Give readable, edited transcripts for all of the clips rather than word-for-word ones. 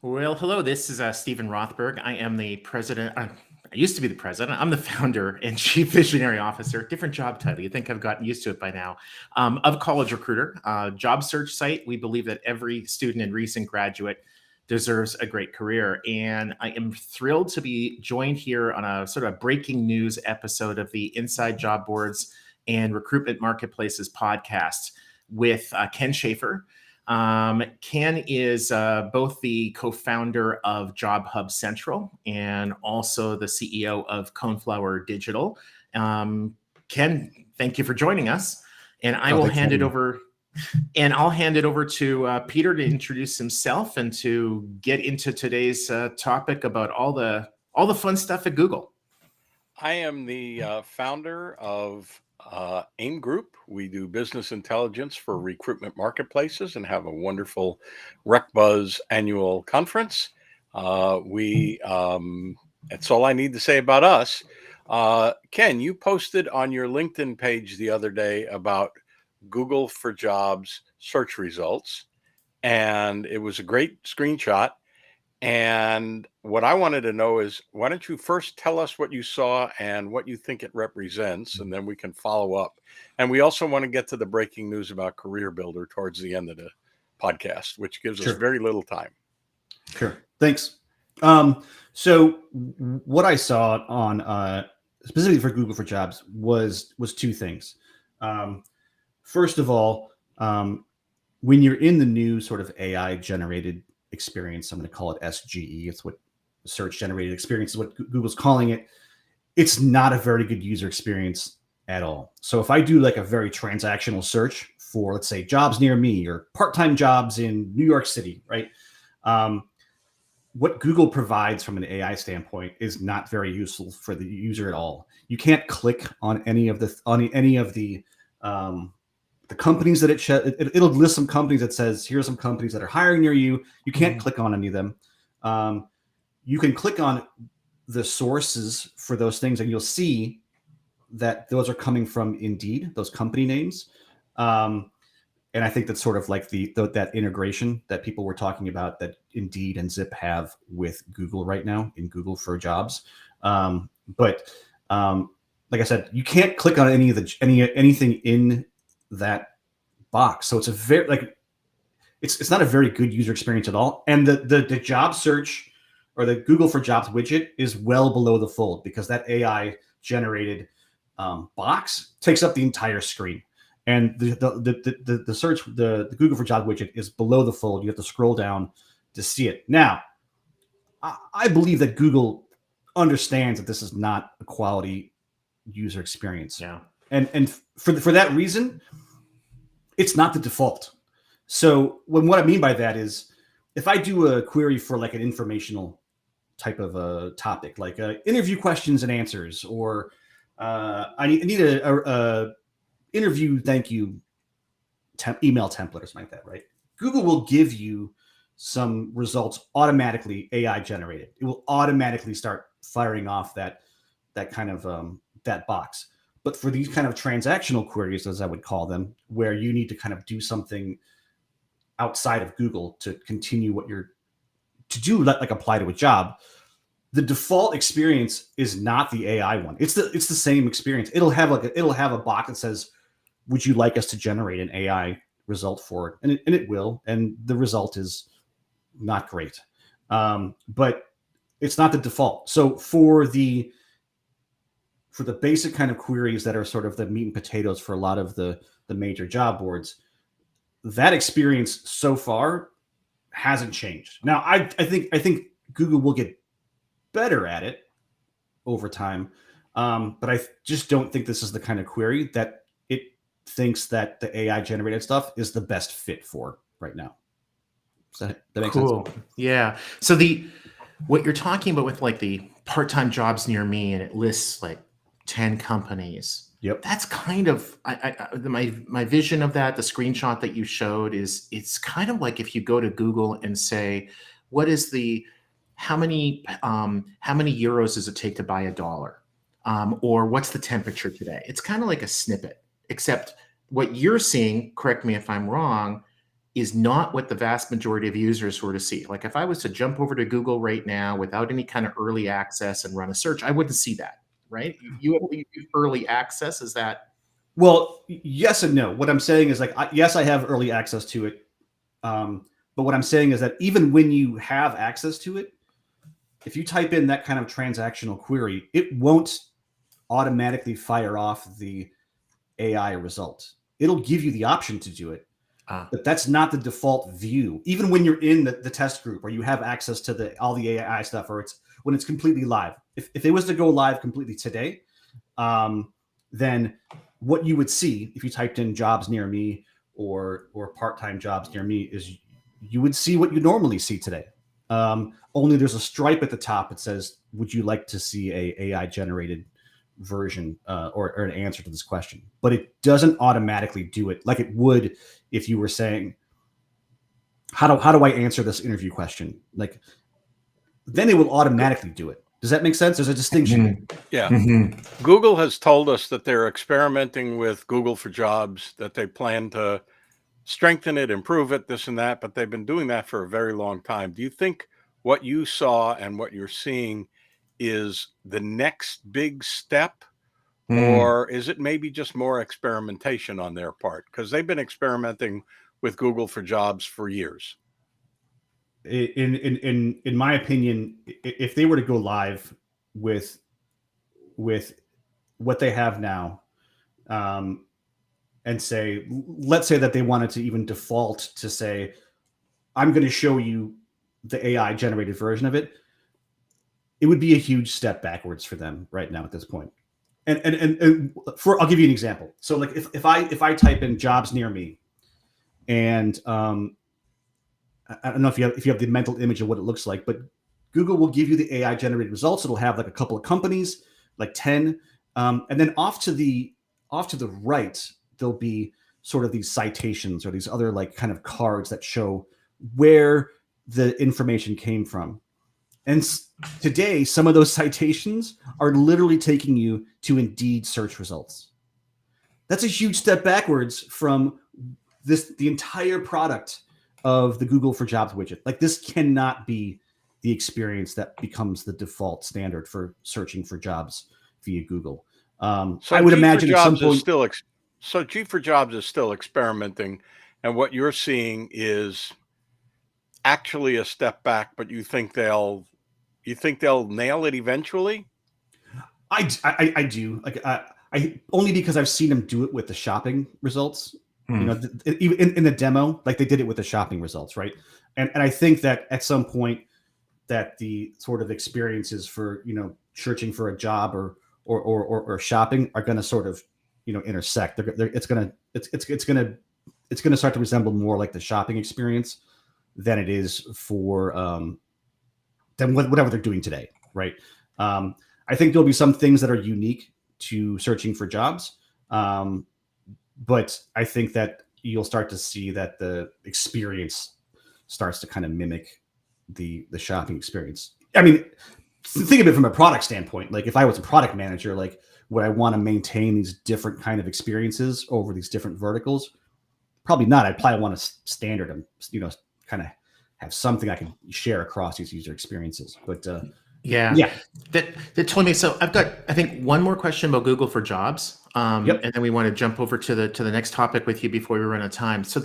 Well, hello. This is Stephen Rothberg. I am the president. I used to be the president. I'm the founder and chief visionary officer. Different job title. You think I've gotten used to it by now. Of College Recruiter, job search site. We believe that every student and recent graduate deserves a great career. And I am thrilled to be joined here on a sort of breaking news episode of the Inside Job Boards and Recruitment Marketplaces podcast with Ken Schaefer. Ken is both the co-founder of Job Hub Central and also the CEO of Coneflower Digital. Ken, thank you for joining us. And I will hand it over. And I'll hand it over to Peter to introduce himself and to get into today's topic about all the fun stuff at Google. I am the founder of AIM Group. We do business intelligence for recruitment marketplaces and have a wonderful RecBuzz annual conference. That's all I need to say about us. Ken, you posted on your LinkedIn page the other day about Google for Jobs search results, and it was a great screenshot. And what I wanted to know is, why don't you first tell us what you saw and what you think it represents, and then we can follow up. And we also want to get to the breaking news about Career Builder towards the end of the podcast, which gives us very little time. Sure. Thanks. So what I saw on specifically for Google for Jobs was two things. First of all, when you're in the new sort of AI generated experience, I'm going to call it SGE. It's what search generated experience is what Google's calling it. It's not a very good user experience at all. So if I do like a very transactional search for, let's say, jobs near me or part-time jobs in New York City, right? What Google provides from an AI standpoint is not very useful for the user at all. You can't click on any of the companies that it'll list some companies that says, here's some companies that are hiring near you. You can't click on any of them. You can click on the sources for those things and you'll see that those are coming from Indeed, those company names. And I think that's sort of like that integration that people were talking about that Indeed and Zip have with Google right now in Google for Jobs. But like I said, you can't click on anything in that box. So it's it's not a very good user experience at all. And the job search or the Google for Jobs widget is well below the fold because that AI generated box takes up the entire screen. And the search, the Google for Jobs widget is below the fold. You have to scroll down to see it. Now, I believe that Google understands that this is not a quality user experience. Yeah. And for that reason, it's not the default. So what I mean by that is, if I do a query for like an informational type of a topic, like interview questions and answers, or I need a interview thank you email template or something like that, right? Google will give you some results automatically AI generated. It will automatically start firing off that kind of that box. But for these kind of transactional queries, as I would call them, where you need to kind of do something outside of Google to continue what you're to do, like apply to a job, the default experience is not the AI one. It's the same experience. It'll have a box that says, would you like us to generate an AI result for it? And it will. And the result is not great. But it's not the default. So for the basic kind of queries that are sort of the meat and potatoes for a lot of the major job boards, that experience so far hasn't changed. Now, I think Google will get better at it over time. But I just don't think this is the kind of query that it thinks that the AI generated stuff is the best fit for right now. Does that make sense? Cool. Yeah. So what you're talking about with like the part-time jobs near me, and it lists like 10 companies. Yep. That's kind of my vision of that. The screenshot that you showed it's kind of like if you go to Google and say, what is how many euros does it take to buy a dollar? Or what's the temperature today? It's kind of like a snippet, except what you're seeing, correct me if I'm wrong, is not what the vast majority of users sort of see. Like if I was to jump over to Google right now without any kind of early access and run a search, I wouldn't see that, right? You have early access. Is that? Well, yes and no. What I'm saying is like, yes, I have early access to it. But what I'm saying is that even when you have access to it, if you type in that kind of transactional query, it won't automatically fire off the AI result. It'll give you the option to do it, but that's not the default view. Even when you're in the test group or you have access to all the AI stuff, or when it's completely live. If it was to go live completely today, then what you would see if you typed in jobs near me or part-time jobs near me is you would see what you normally see today. Only there's a stripe at the top that says, would you like to see a AI generated version or an answer to this question? But it doesn't automatically do it like it would if you were saying, how do I answer this interview question? Like, then it will automatically do it. Does that make sense? There's a distinction. Yeah. Google has told us that they're experimenting with Google for Jobs, that they plan to strengthen it, improve it, this and that, but they've been doing that for a very long time. Do you think what you saw and what you're seeing is the next big step, or is it maybe just more experimentation on their part? Because they've been experimenting with Google for Jobs for years. In my opinion, if they were to go live with what they have now, and say, let's say that they wanted to even default to say, I'm going to show you the AI generated version of it, it would be a huge step backwards for them right now at this point. And I'll give you an example. So like if I type in jobs near me, and I don't know if you have the mental image of what it looks like, but Google will give you the AI generated results. It'll have like a couple of companies, like 10, and then off to the right, there'll be sort of these citations or these other like kind of cards that show where the information came from. And today, some of those citations are literally taking you to Indeed search results. That's a huge step backwards from the entire product of the Google for Jobs widget. Like this cannot be the experience that becomes the default standard for searching for jobs via Google. So I would imagine at some point. So G for Jobs is still experimenting, and what you're seeing is actually a step back. But you think they'll nail it eventually? I do. Like I only because I've seen them do it with the shopping results. You know, even in the demo, like they did it with the shopping results, right? And I think that at some point that the sort of experiences for, you know, searching for a job or shopping are going to sort of, you know, intersect. It's going to start to resemble more like the shopping experience than it is for than whatever they're doing today, right? I think there'll be some things that are unique to searching for jobs. But I think that you'll start to see that the experience starts to kind of mimic the shopping experience. I mean, think of it from a product standpoint. Like if I was a product manager, like would I want to maintain these different kind of experiences over these different verticals? Probably not. I'd probably want to standard them, you know, kind of have something I can share across these user experiences. But yeah, that told me. So I've got, I think, one more question about Google for Jobs. And then we want to jump over to the next topic with you before we run out of time. So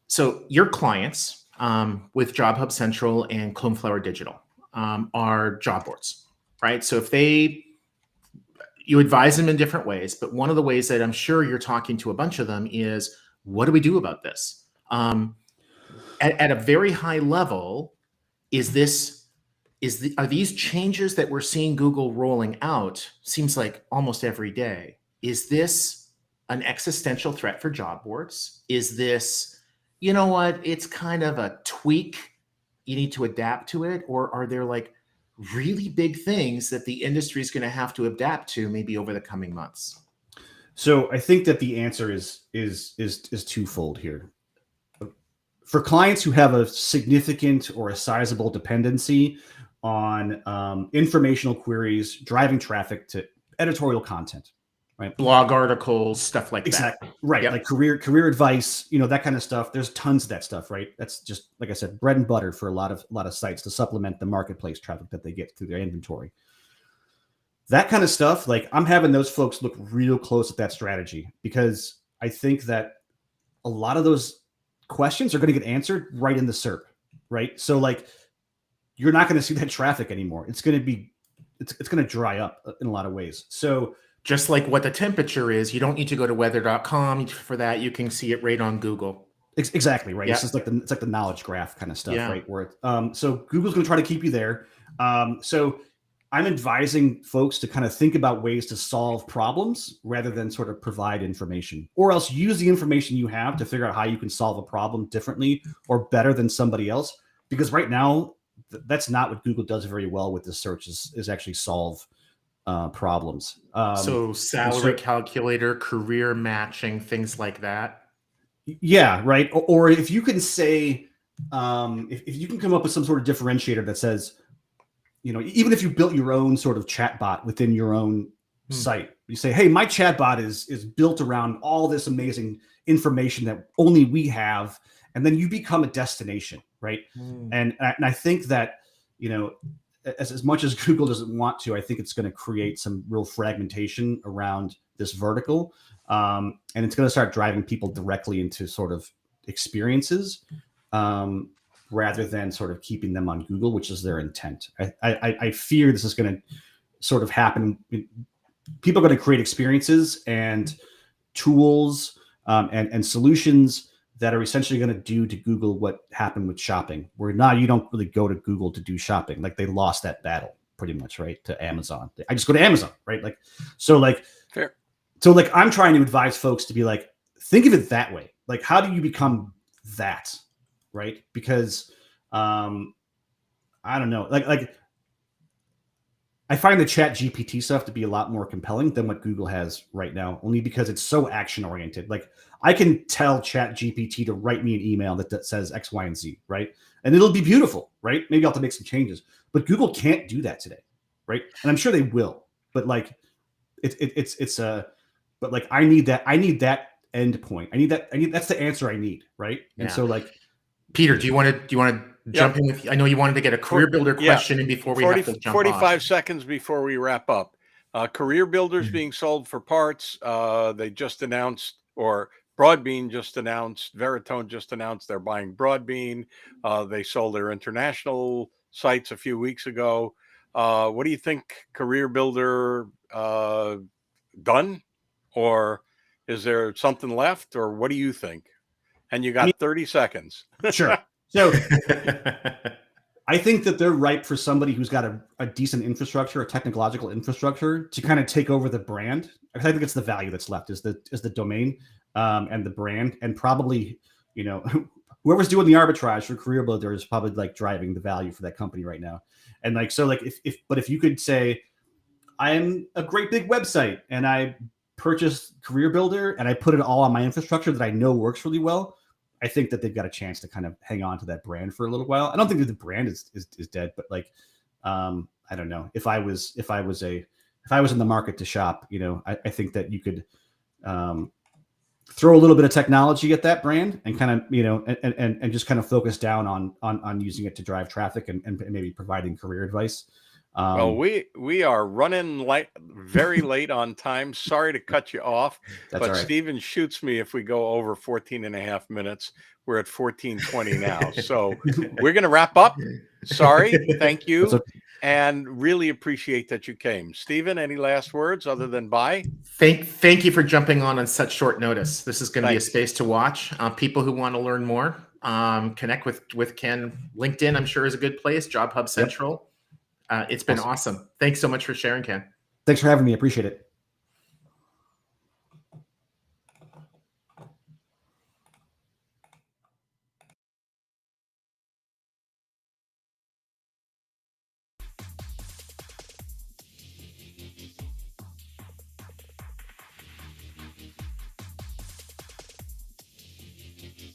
so your clients with Job Hub Central and Coneflower Digital are job boards, right? So if you advise them in different ways, but one of the ways that I'm sure you're talking to a bunch of them is, what do we do about this? At a very high level, are these changes that we're seeing Google rolling out, seems like almost every day, is this an existential threat for job boards? Is this, you know what, it's kind of a tweak, you need to adapt to it? Or are there like really big things that the industry is going to have to adapt to maybe over the coming months? So I think that the answer is twofold here. For clients who have a significant or a sizable dependency on informational queries driving traffic to editorial content, right? Blog articles, stuff like exactly. that. Right. Yep. Like career advice, that kind of stuff. There's tons of that stuff, right? That's just, like I said, bread and butter for a lot of sites to supplement the marketplace traffic that they get through their inventory. That kind of stuff, like I'm having those folks look real close at that strategy, because I think that a lot of those questions are going to get answered right in the SERP, right? So like you're not going to see that traffic anymore. It's going to dry up in a lot of ways. So just like what the temperature is, you don't need to go to weather.com for that. You can see it right on Google. Exactly, right. Yeah. It's like the knowledge graph kind of stuff, Yeah. right? Where so Google's going to try to keep you there. So I'm advising folks to kind of think about ways to solve problems rather than sort of provide information, or else use the information you have to figure out how you can solve a problem differently or better than somebody else. Because right now, that's not what Google does very well with this search, is actually solve problems. So salary calculator, career matching, things like that. Yeah, right. Or if you can say, if you can come up with some sort of differentiator that says, even if you built your own sort of chatbot within your own site, you say, hey, my chatbot is built around all this amazing information that only we have, and then you become a destination, right? And I think that, as much as Google doesn't want to, I think it's going to create some real fragmentation around this vertical. And it's going to start driving people directly into sort of experiences rather than sort of keeping them on Google, which is their intent. I fear this is going to sort of happen. People are going to create experiences and tools and solutions that are essentially going to do to Google what happened with shopping, where now you don't really go to Google to do shopping. Like they lost that battle pretty much, right? To Amazon. I just go to Amazon, right? Fair. So like I'm trying to advise folks to be like, think of it that way. Like, how do you become that, right? Because I don't know, like I find the Chat GPT stuff to be a lot more compelling than what Google has right now, only because it's so action oriented. Like I can tell Chat GPT to write me an email that says X, Y, and Z, right? And it'll be beautiful, right? Maybe I'll have to make some changes, but Google can't do that today, right? And I'm sure they will, but like but like I need that end point. That's the answer I need, right? And so like, Peter, do you want to jump in with? I know you wanted to get a career builder question in before we have to jump 45 seconds before we wrap up. Career builders being sold for parts. They just announced, or Broadbean just announced, Veritone just announced they're buying Broadbean. They sold their international sites a few weeks ago. What do you think? Career builder done, or is there something left, or what do you think? And you got 30 seconds. Sure. So I think that they're ripe for somebody who's got a decent infrastructure, a technological infrastructure, to kind of take over the brand. I think it's the value that's left is the domain and the brand, and probably, whoever's doing the arbitrage for career builder is probably like driving the value for that company right now. And like, so like if you could say, I'm a great big website and I purchased Career Builder and I put it all on my infrastructure that I know works really well, I think that they've got a chance to kind of hang on to that brand for a little while. I don't think that the brand is dead, but like, I don't know. If I was in the market to shop, I think that you could throw a little bit of technology at that brand and kind of, and just kind of focus down on using it to drive traffic and maybe providing career advice. Well, we are running very late on time. Sorry to cut you off, but all right. Steven shoots me if we go over 14 and a half minutes. We're at 14:20 now. So we're going to wrap up. Sorry. Thank you. Okay. And really appreciate that you came. Steven, any last words other than bye? Thank you for jumping on such short notice. This is going to be a space to watch. People who want to learn more, connect with Ken. LinkedIn, I'm sure, is a good place. Job Hub Central. It's been awesome. Thanks so much for sharing, Ken. Thanks for having me. Appreciate it.